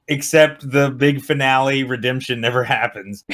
except the big finale redemption never happens.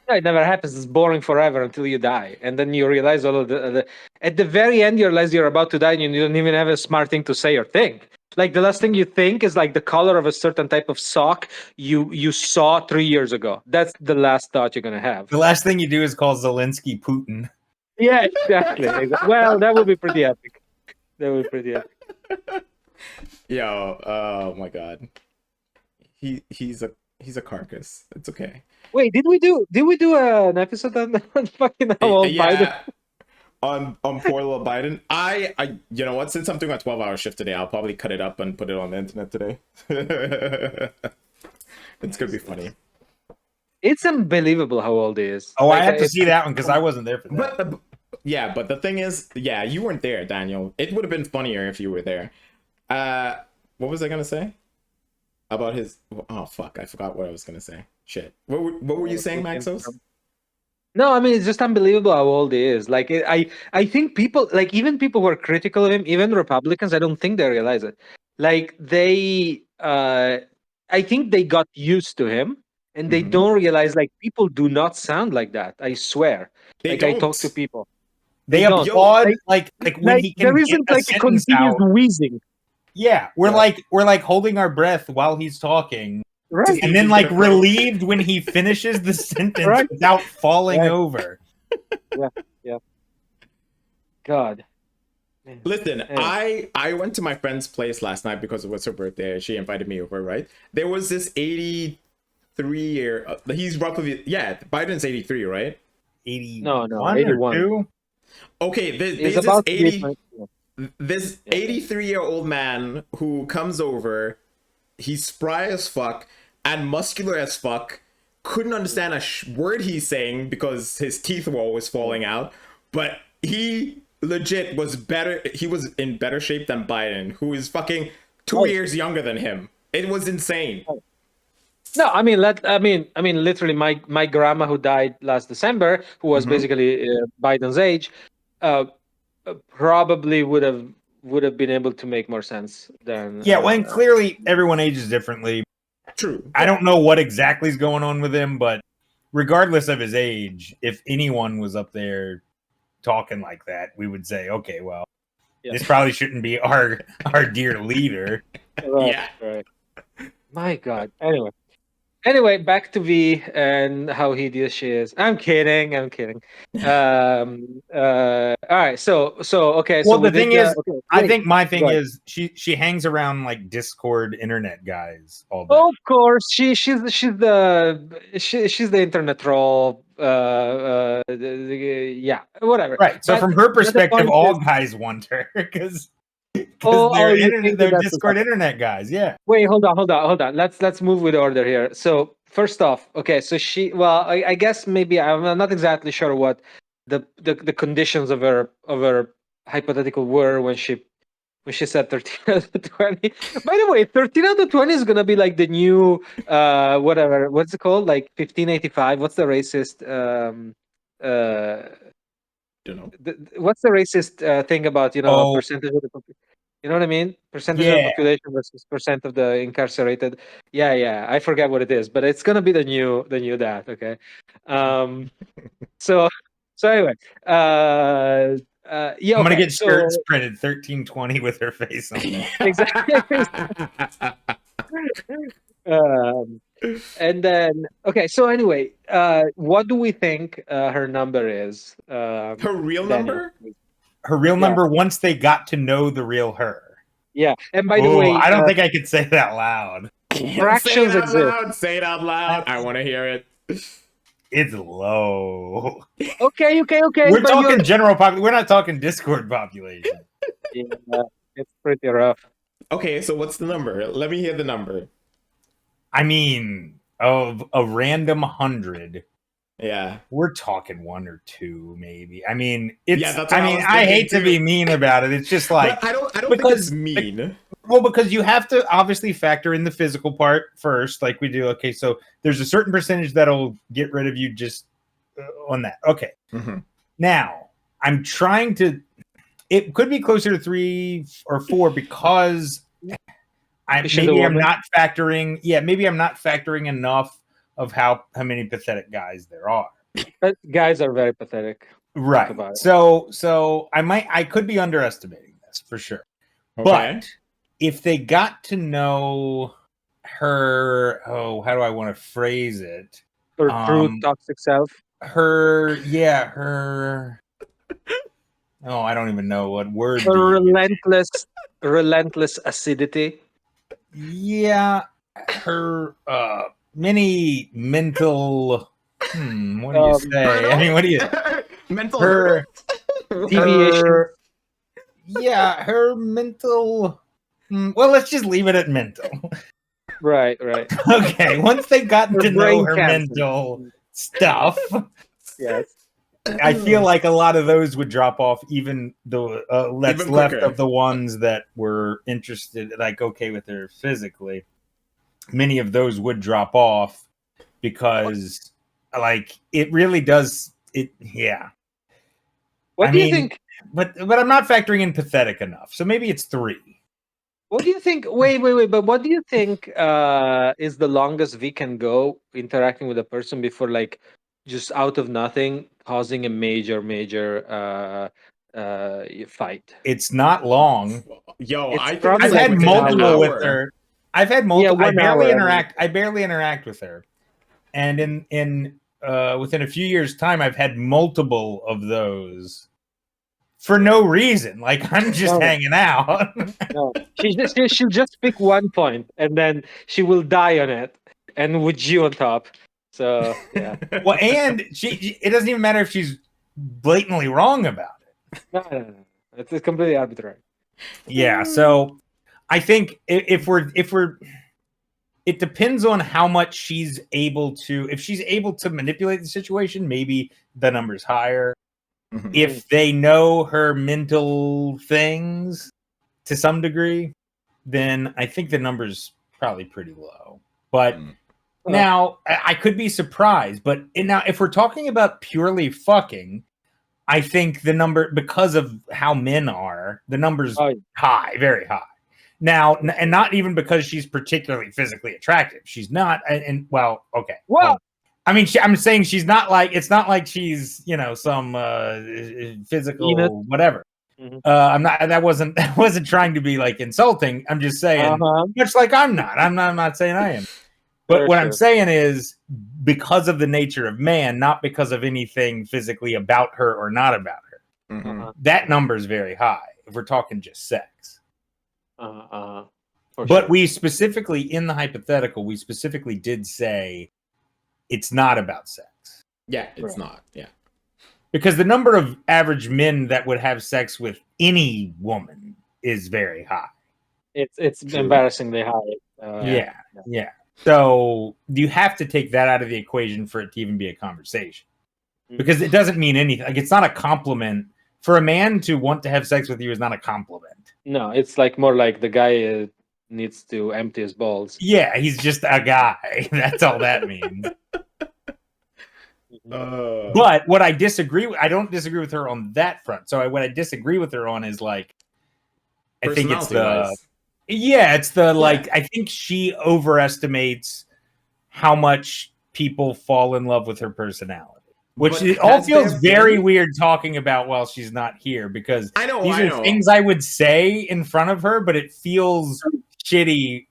No, it never happens. It's boring forever until you die, and then you realize all of the at the very end you realize you're about to die, and you don't even have a smart thing to say or think. Like the last thing you think is like the color of a certain type of sock you saw 3 years ago. That's the last thought you're gonna have. The last thing you do is call Zelensky Putin. Yeah, exactly. Well, that would be pretty epic. That would be pretty epic. Yo, oh my god. He's a carcass. It's okay. Wait, did we do an episode on fucking how old Biden? On poor little Biden. I you know what? Since I'm doing a 12-hour shift today, I'll probably cut it up and put it on the internet today. It's gonna be funny. It's unbelievable how old he is. Oh, like, I have to see that one because I wasn't there for that. But the thing is, yeah, you weren't there, Daniel. It would have been funnier if you were there. What was I gonna say about his? Oh fuck, I forgot what I was gonna say. Shit. What were you saying, Maxos? No, I mean it's just unbelievable how old he is. Like I think people, like even people who are critical of him, even Republicans, I don't think they realize it. Like they, I think they got used to him, and they don't realize like people do not sound like that. I swear. I talk to people. They applaud like when he can there isn't like a continuous wheezing. Yeah, we're like holding our breath while he's talking. Right. And then like relieved when he finishes the sentence without falling over. Yeah. God. Man. Listen, I went to my friend's place last night because it was her birthday. She invited me over, right? There was this 83-year he's roughly Biden's 83, right? 80 No, 81. Okay, there's this 83-year-old man who comes over. He's spry as fuck and muscular as fuck. Couldn't understand a word he's saying because his teeth were always falling out. But he legit was better. He was in better shape than Biden, who is fucking 2 years younger than him. It was insane. No, I mean, literally, my grandma who died last December, who was basically Biden's age, probably would have been able to make more sense than. Yeah, well, and clearly everyone ages differently. True. I don't know what exactly is going on with him, but regardless of his age, if anyone was up there talking like that, we would say, okay, well, this probably shouldn't be our dear leader. Right. My God. Anyway, back to V and how hideous she is. I'm kidding. All right. So okay. Well, so the thing is, I think my thing is she hangs around like Discord internet guys all day. Of course, she's the internet troll. Yeah, whatever. Right. So from her perspective, all guys want her because they're Discord internet guys. Yeah. Wait, hold on. Let's move with order here. So first off, okay, so I guess maybe I'm not exactly sure what the conditions of her hypothetical were when she said 13 out of 20. By the way, 13 out of 20 is gonna be like the new whatever. What's it called? Like 1585. What's the racist? Don't know. What's the racist thing about percentage of the population? You know what I mean? Percentage of the population versus percent of the incarcerated. Yeah. I forget what it is, but it's gonna be the new that. Okay. So anyway. I'm gonna get shirts printed 1320 with her face on it. Exactly. And then so anyway, what do we think her number is? Her real number? Her real number once they got to know the real her. Yeah, and by the way, I don't think I could say that loud. Fractions exist. Say it out loud. I want to hear it. It's low. Okay. We're talking general population. We're not talking Discord population. Yeah, it's pretty rough. Okay, so what's the number? Let me hear the number. I mean, of a random 100. Yeah, we're talking 1 or 2, maybe. I mean, it's. That's I hate to be mean about it. It's just like I don't think it's mean. Well, because you have to obviously factor in the physical part first, like we do. Okay, so there's a certain percentage that'll get rid of you just on that. Okay. Mm-hmm. Now I'm trying to. It could be closer to 3 or 4 because maybe I'm not factoring. Yeah, maybe I'm not factoring enough of how many pathetic guys there are. But guys are very pathetic. Right. So I could be underestimating this for sure. Okay. But if they got to know her, how do I want to phrase it? Her true toxic self. Her. Oh, I don't even know what word. Her relentless acidity. Yeah, her many mental. What do you say? I mean, what do you mental deviation? Yeah, her mental. Well, let's just leave it at mental. Right. Okay, once they got to know her mental stuff, yes, I feel like a lot of those would drop off, even though left of the ones that were interested, like okay with her physically. Many of those would drop off because, like, it really does. Yeah. What do you think? But I'm not factoring in pathetic enough, so maybe it's 3. What do you think? Wait. But what do you think is the longest we can go interacting with a person before, like, just out of nothing causing a major fight? It's not long. Yo, I've had multiple with her. I've had multiple. I barely interact with her, and in within a few years' time, I've had multiple of those. For no reason, like I'm just hanging out. No, she'll just pick one point, and then she will die on it, and with you on top. So yeah. Well, and it doesn't even matter if she's blatantly wrong about it. No. It's completely arbitrary. Yeah. So I think if we're, it depends on how much she's able to. If she's able to manipulate the situation, maybe the number's higher. Mm-hmm. If they know her mental things to some degree, then I think the number's probably pretty low. But now I could be surprised. But now, if we're talking about purely fucking, I think the number, because of how men are, the number's high, very high. Now, and not even because she's particularly physically attractive. She's not. And well, okay. Well, I mean, I'm saying she's not like, it's not like she's, some physical whatever. Mm-hmm. I'm not, that wasn't trying to be like insulting. I'm just saying, much like I'm not saying I am. But what I'm saying is, because of the nature of man, not because of anything physically about her or not about her. Mm-hmm. That number is very high if we're talking just sex. But we specifically, in the hypothetical, we specifically did say it's not about sex. Yeah, it's not. Yeah. Because the number of average men that would have sex with any woman is very high. It's embarrassingly high. Yeah. So you have to take that out of the equation for it to even be a conversation. Because it doesn't mean anything. Like, it's not a compliment. For a man to want to have sex with you is not a compliment. No, it's like more like the guy needs to empty his balls. Yeah, he's just a guy. That's all that means. But what I disagree with, I don't disagree with her on that front. So what I disagree with her on is, like, I think it's I think she overestimates how much people fall in love with her personality. Which it all feels very weird talking about while she's not here, because these are things I would say in front of her, but it feels shitty.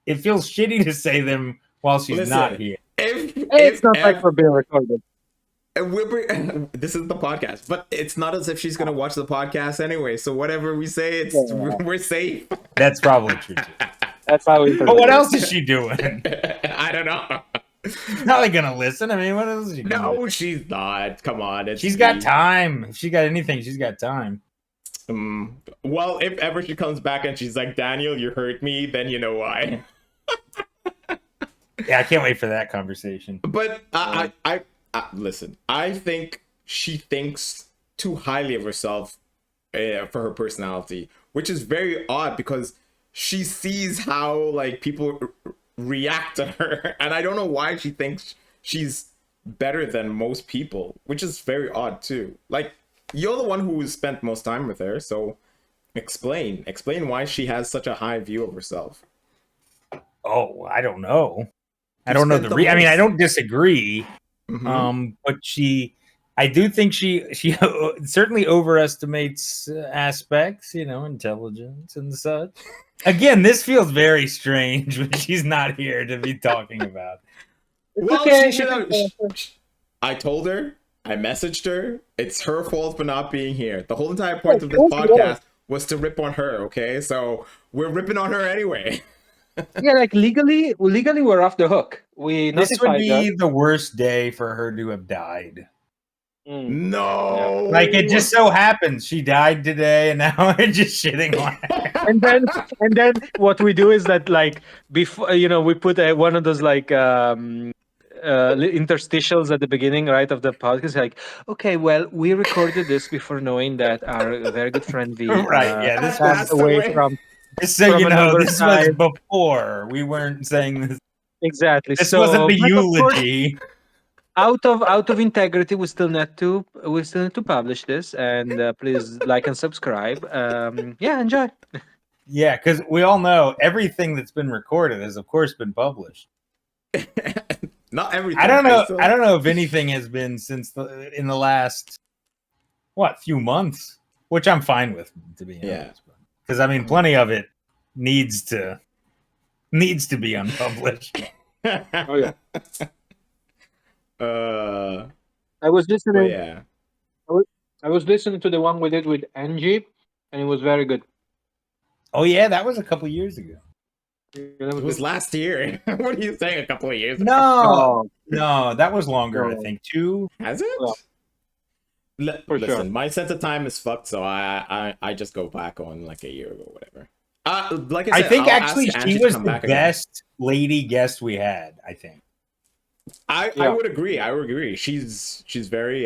It feels shitty to say them while she's not here. It's not like we're being recorded. This is the podcast, but it's not as if she's going to watch the podcast anyway. So whatever we say, we're safe. That's probably true. That's how we. But what else is she doing? I don't know. She's probably gonna listen. I mean, what else is she doing? No, she's not. Come on. She's got time. If she got anything, she's got time. Well, if ever she comes back and she's like, Daniel, you hurt me, then you know why. Yeah, I can't wait for that conversation. But I listen, I think she thinks too highly of herself for her personality, which is very odd because she sees how, like, people react to her, and I don't know why she thinks she's better than most people, which is very odd too. Like, you're the one who spent most time with her, so explain why she has such a high view of herself. Oh, I don't know. I don't know I mean, I don't disagree. But I do think she certainly overestimates aspects, intelligence and such. Again, this feels very strange when she's not here to be talking about. Well, okay. She should have. I told her. I messaged her. It's her fault for not being here. The whole entire point of this podcast was to rip on her. Okay, so we're ripping on her anyway. Yeah, like legally we're off the hook. This would be the worst day for her to have died. No, like it just so happens she died today, and now we're just shitting on her. and then what we do is that, like, before we put one of those like interstitials at the beginning, right, of the podcast. Like, okay, well, we recorded this before knowing that our very good friend V, right? This was away from. Just so you know, this was before. We weren't saying this. Exactly. This wasn't the eulogy. Out of integrity, we still need to publish this, and please like and subscribe. Enjoy. Yeah, because we all know everything that's been recorded has, of course, been published. Not everything. I don't know if anything has been in the last few months, which I'm fine with, to be honest. Because I mean, plenty of it needs to be unpublished. Oh yeah. I was listening. Yeah. I was listening to the one we did with Angie, and it was very good. Oh yeah, that was a couple years ago. Yeah, it was last year. What are you saying? A couple of years ago? No, that was longer. I think 2. Has it? Yeah. Listen, my sense of time is fucked, so I just go back on like a year ago, whatever. Like I said, I think actually she was the best lady guest we had. I think. I would agree. I would agree. She's very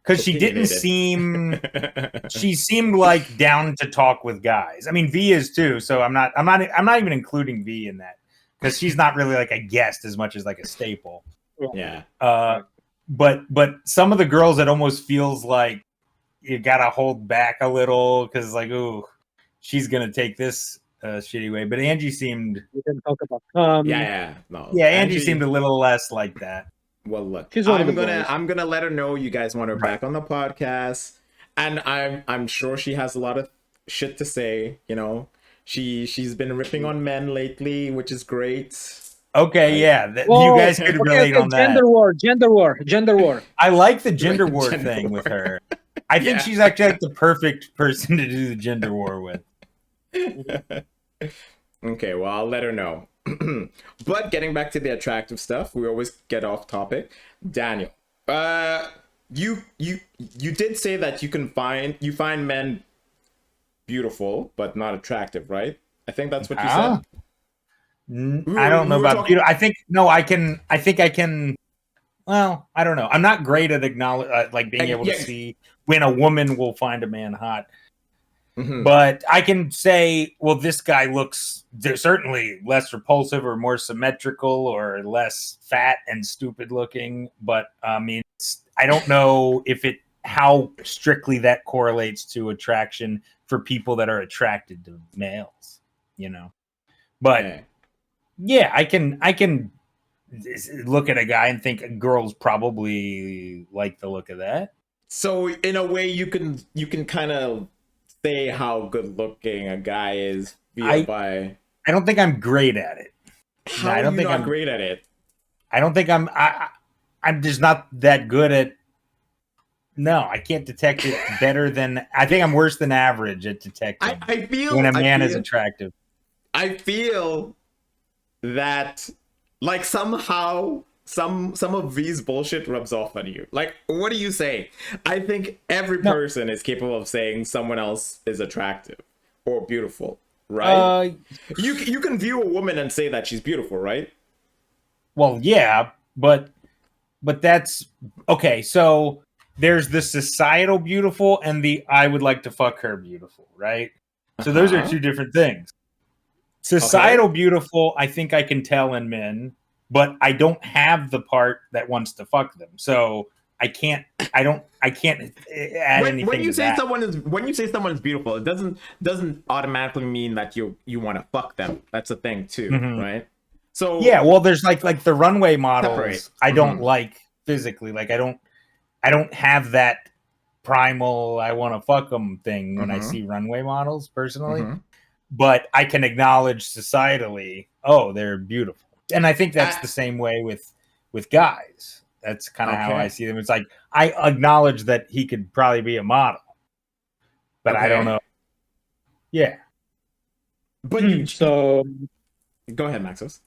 because she didn't seem she seemed like down to talk with guys. I mean, V is too, so I'm not even including V in that because she's not really like a guest as much as like a staple. Yeah. But some of the girls, it almost feels like you gotta hold back a little because like, ooh, she's gonna take this shitty way. But Angie seemed. We can talk about. Angie seemed a little less like that. Well, look, I'm gonna let her know you guys want her back on the podcast, and I'm sure she has a lot of shit to say. She's been ripping on men lately, which is great. Okay, you guys could relate on that. Gender war. I like the gender war thing with her. I think she's actually like the perfect person to do the gender war with. Okay, well, I'll let her know. But getting back to the attractive stuff, we always get off topic. Daniel, you did say that you find men beautiful but not attractive, right? I think that's what you said. I don't know about beautiful. I think I can. Well, I don't know. I'm not great at being able to see when a woman will find a man hot. Mm-hmm. But I can say, well, this guy looks certainly less repulsive or more symmetrical or less fat and stupid looking. But I mean, I don't know how strictly that correlates to attraction for people that are attracted to males, But yeah, I can look at a guy and think girls probably like the look of that. So in a way, you can kind of say how good looking a guy is by. I don't think I'm great at it. I don't think I'm great at it. I don't think I'm just not that good at. No, I can't detect it better than. I think I'm worse than average at detecting. I feel when a man is attractive. I feel that like somehow some of V's bullshit rubs off on you. Like, what do you say? I think every person is capable of saying someone else is attractive or beautiful, right? You can view a woman and say that she's beautiful, right? Well, yeah, but that's okay. So there's the societal beautiful and the I would like to fuck her beautiful, right? So those are two different things. Societal beautiful, I think I can tell in men, but I don't have the part that wants to fuck them. So I can't I can't add anything. When you to say that. someone is beautiful, it doesn't automatically mean that you want to fuck them. That's a thing too, right? So yeah, well, there's like the runway models. Separate. I don't like physically. Like I don't have that primal I want to fuck them thing when I see runway models personally. But I can acknowledge societally, oh, they're beautiful, and I think that's the same way with guys. That's kind of how I see them. It's like I acknowledge that he could probably be a model, but I don't know. Yeah, but so go ahead, Maxos.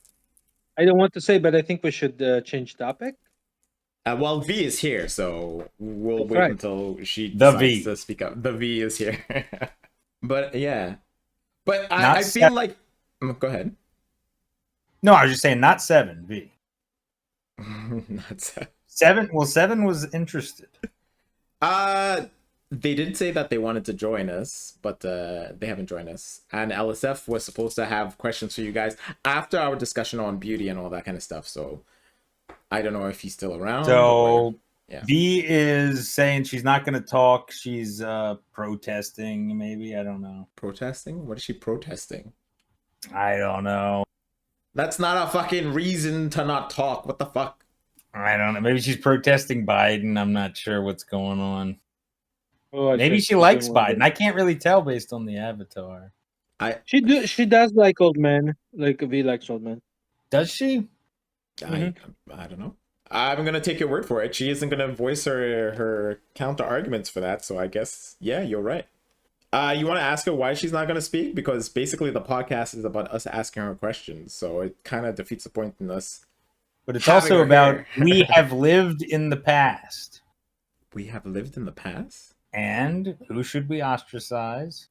I don't want to say, but I think we should change topic. Well, V is here, so we'll wait until she decides to speak up. The V is here. But yeah. But I feel like... Go ahead. No, I was just saying not 7, V. Not 7. 7? Well, 7 was interested. They did say that they wanted to join us, but they haven't joined us. And LSF was supposed to have questions for you guys after our discussion on beauty and all that kind of stuff, so... I don't know if he's still around. So V is saying she's not going to talk. She's protesting, maybe. I don't know. Protesting? What is she protesting? I don't know. That's not a fucking reason to not talk. What the fuck? I don't know. Maybe she's protesting Biden. I'm not sure what's going on. Oh, maybe she likes Biden. I can't really tell based on the avatar. She does like old men. Like V likes old men. Does she? I don't know. I'm gonna take your word for it. She isn't gonna voice her counter arguments for that, so I guess you're right. You want to ask her why she's not gonna speak? Because basically the podcast is about us asking her questions, so it kind of defeats the point in us. But it's also about we have lived in the past. We have lived in the past, and who should we ostracize?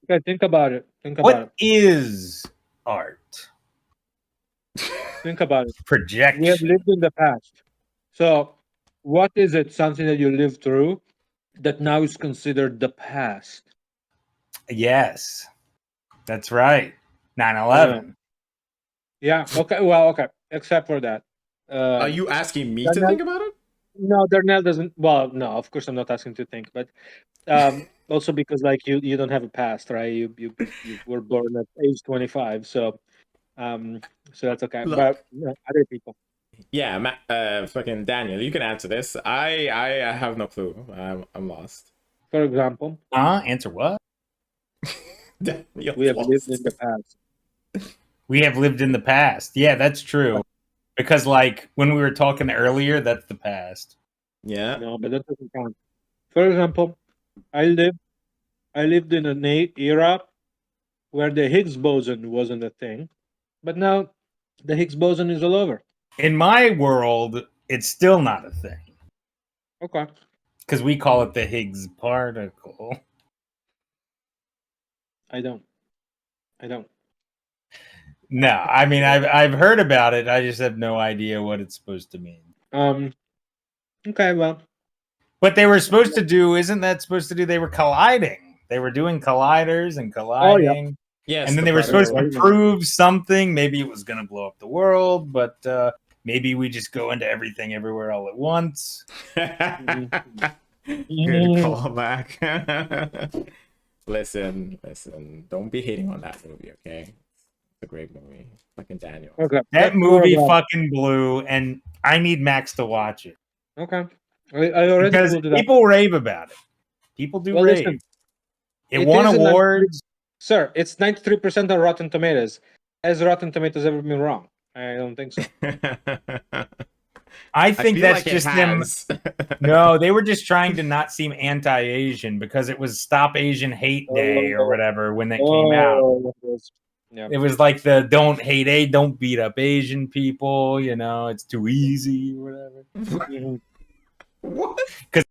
Okay, think about it. What is art? Think about it. Projection. We have lived in the past. So, what is it? Something that you lived through that now is considered the past? Yes, that's right. 9/11. Yeah. Okay. Well. Okay. Except for that. Are you asking me to think about it? No, Darnell doesn't. Well, no. Of course, I'm not asking to think, but also because like you don't have a past, right? You were born at age 25, so. So that's okay. Look, but other people. Yeah, fucking Daniel, you can answer this. I have no clue. I'm lost. For example. Answer what? We have lived in the past. We have lived in the past. Yeah, that's true. Because like when we were talking earlier, that's the past. Yeah. No, but that doesn't count. For example, I lived in an era where the Higgs boson wasn't a thing. But now the Higgs boson is all over. In my world, it's still not a thing. Okay. Because we call it the Higgs particle. I don't. No, I mean I've heard about it. I just have no idea what it's supposed to mean. Okay, well. What they were supposed to do, isn't that supposed to do? They were colliding. They were doing colliders and colliding. Oh, yeah. Yes, and then they were supposed to prove something. Maybe it was going to blow up the world, but maybe we just go into everything everywhere all at once. Good call back. Listen. Don't be hating on that movie, okay? It's a great movie. Fucking Daniel. Okay. That movie fucking blew, and I need Max to watch it. Okay. I already because people rave about it. People do rave. Listen, it won awards. Sir, it's 93% on Rotten Tomatoes. Has Rotten Tomatoes ever been wrong? I don't think so. I think that's like just them. No, they were just trying to not seem anti-Asian because it was Stop Asian Hate Day or whatever when that came out. Yeah. It was like the don't hate don't beat up Asian people. You know, it's too easy or whatever. What? Because